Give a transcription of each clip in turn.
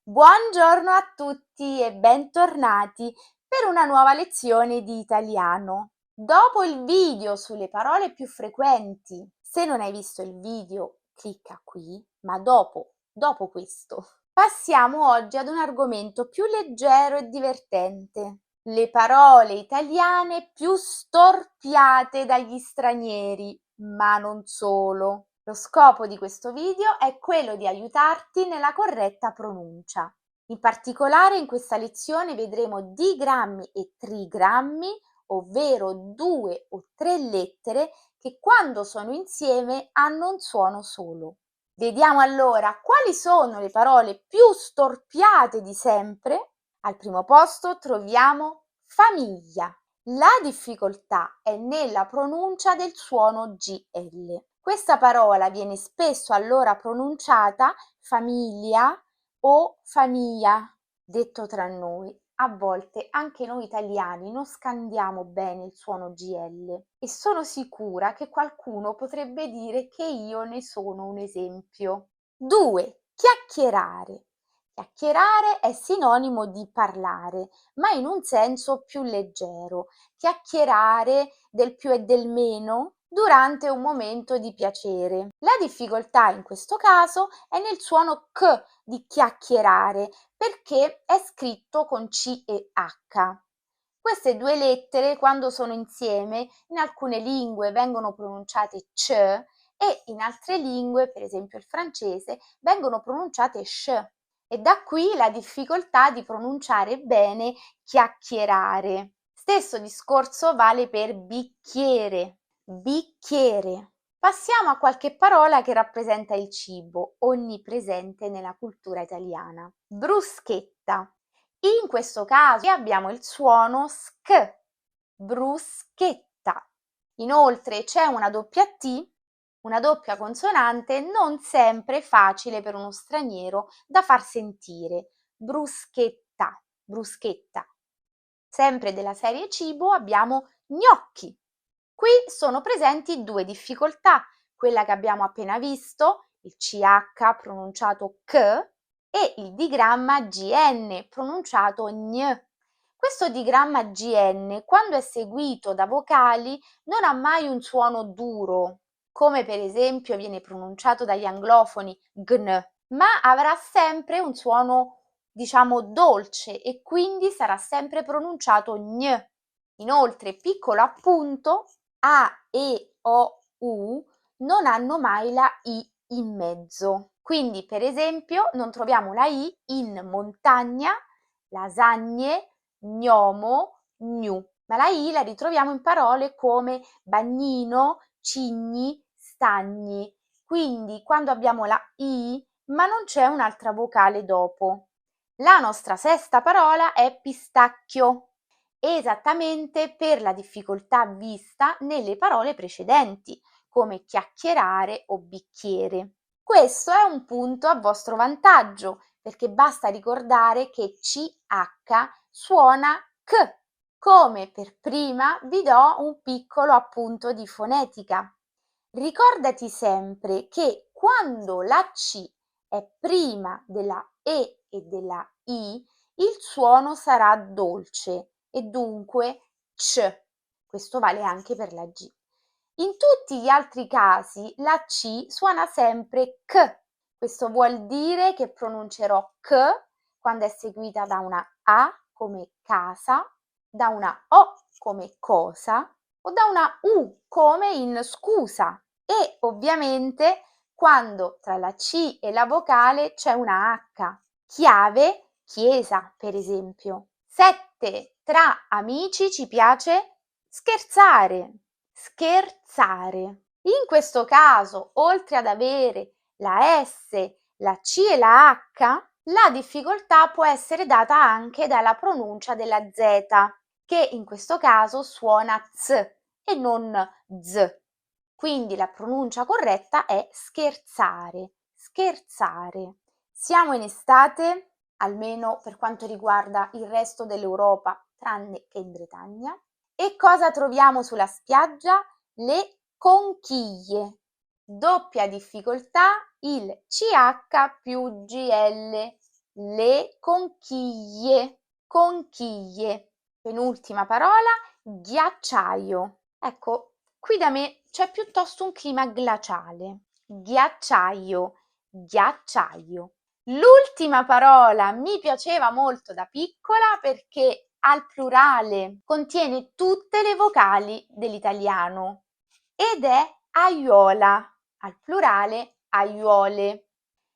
Buongiorno a tutti e bentornati per una nuova lezione di italiano. Dopo il video sulle parole più frequenti, se non hai visto il video, clicca qui, ma dopo questo. Passiamo oggi ad un argomento più leggero e divertente. Le parole italiane più storpiate dagli stranieri, ma non solo. Lo scopo di questo video è quello di aiutarti nella corretta pronuncia. In particolare in questa lezione vedremo digrammi e trigrammi, ovvero 2 o 3 lettere che quando sono insieme hanno un suono solo. Vediamo allora quali sono le parole più storpiate di sempre. Al primo posto troviamo famiglia. La difficoltà è nella pronuncia del suono GL. Questa parola viene spesso allora pronunciata famiglia o famiglia, detto tra noi. A volte anche noi italiani non scandiamo bene il suono GL e sono sicura che qualcuno potrebbe dire che io ne sono un esempio. 2. Chiacchierare. Chiacchierare è sinonimo di parlare, ma in un senso più leggero. Chiacchierare del più e del meno durante un momento di piacere. La difficoltà in questo caso è nel suono K di chiacchierare, perché è scritto con C e H. Queste due lettere, quando sono insieme, in alcune lingue vengono pronunciate C e in altre lingue, per esempio il francese, vengono pronunciate sh. E da qui la difficoltà di pronunciare bene chiacchierare. Stesso discorso vale per bicchiere, bicchiere. Passiamo a qualche parola che rappresenta il cibo, onnipresente nella cultura italiana. Bruschetta. In questo caso abbiamo il suono sk, bruschetta. Inoltre c'è una doppia T, una doppia consonante non sempre facile per uno straniero da far sentire. Bruschetta, bruschetta. Sempre della serie cibo abbiamo gnocchi. Qui sono presenti due difficoltà, quella che abbiamo appena visto, il CH pronunciato C, e il digramma GN pronunciato gn. Questo digramma GN, quando è seguito da vocali, non ha mai un suono duro, come per esempio viene pronunciato dagli anglofoni gn, ma avrà sempre un suono, diciamo, dolce e quindi sarà sempre pronunciato gn. Inoltre, piccolo appunto, A, E, O, U non hanno mai la I in mezzo. Quindi, per esempio, non troviamo la I in montagna, lasagne, gnomo, gnu, ma la I la ritroviamo in parole come bagnino, cigni, stagni. Quindi quando abbiamo la I, ma non c'è un'altra vocale dopo. La nostra sesta parola è pistacchio, esattamente per la difficoltà vista nelle parole precedenti, come chiacchierare o bicchiere. Questo è un punto a vostro vantaggio, perché basta ricordare che CH suona C. Come per prima vi do un piccolo appunto di fonetica. Ricordati sempre che quando la C è prima della E e della I, il suono sarà dolce e dunque C. Questo vale anche per la G. In tutti gli altri casi la C suona sempre C. Questo vuol dire che pronuncerò C quando è seguita da una A come casa, da una O come cosa o da una U come in scusa e ovviamente quando tra la C e la vocale c'è una H. Chiave, chiesa per esempio. 7. Tra amici ci piace scherzare, scherzare. In questo caso, oltre ad avere la S, la C e la H, la difficoltà può essere data anche dalla pronuncia della Z, che in questo caso suona Z e non Z. Quindi la pronuncia corretta è scherzare, scherzare. Siamo in estate, almeno per quanto riguarda il resto dell'Europa, tranne che in Bretagna. E cosa troviamo sulla spiaggia? Le conchiglie. Doppia difficoltà, il CH più GL. le conchiglie, conchiglie. Penultima parola, ghiacciaio. Ecco, qui da me c'è piuttosto un clima glaciale. Ghiacciaio, ghiacciaio. L'ultima parola mi piaceva molto da piccola perché al plurale contiene tutte le vocali dell'italiano ed è aiuola, al plurale aiuole.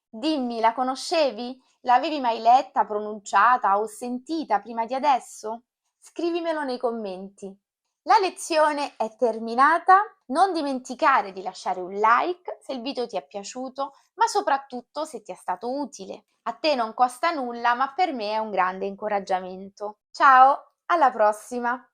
Dimmi, la conoscevi? L'avevi mai letta, pronunciata o sentita prima di adesso? Scrivimelo nei commenti. La lezione è terminata, non dimenticare di lasciare un like se il video ti è piaciuto, ma soprattutto se ti è stato utile. A te non costa nulla, ma per me è un grande incoraggiamento. Ciao, alla prossima!